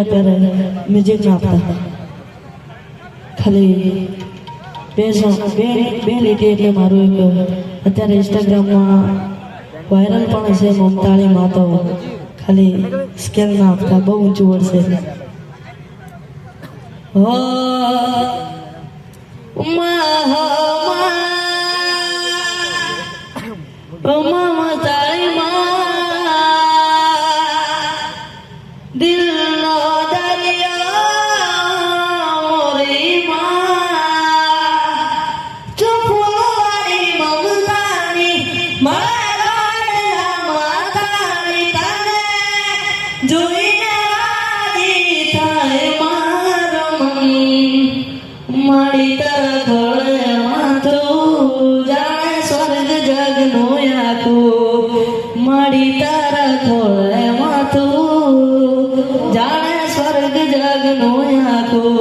હોય ત્યારે મ્યુઝિક ના આપતા, ખાલી બે લીટી એટલે મારું એક અત્યારે ઇન્સ્ટાગ્રામમાં વાયરલ પણ છે મમતાળી માતો, ખાલી સ્કેલ ના આપતા, બહુ ઊંચું વળશે. દિલનો દરિયા મોરી માં ચુપવારી મમતાની મારા માતાની તને જોઈને આજી થાય મારો મન મારી તરખોળે માથું જાણે સ્વર્ગ જગનું આખું મારી તરખોળે માથું જાણે સ્વર્ગ જગનું આખું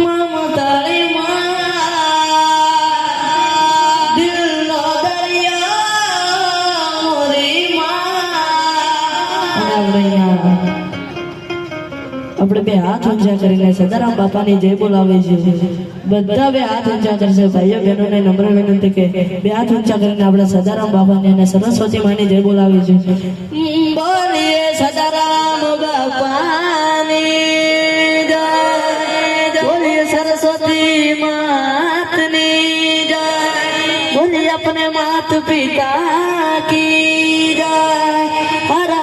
મમતાળી માં દિલનો દરિયા મોરી માં. આપણે બે હાથ ઊંચા કરીને સદારામ બાપાની જય બોલાવે છે. બધા બે હાથ ઊંચા કરશે. ભાઈઓ બહેનોને નમ્ર વિનંતી કે બે હાથ ઊંચા કરીને આપણે સદારામ બાપાની અને સરસ્વતી માની જય બોલાવી છે. બોલીએ સદારામ બાપાની જય, બોલીએ સરસ્વતી માતની જય, બોલીએ अपने मात पिता की जय. हरा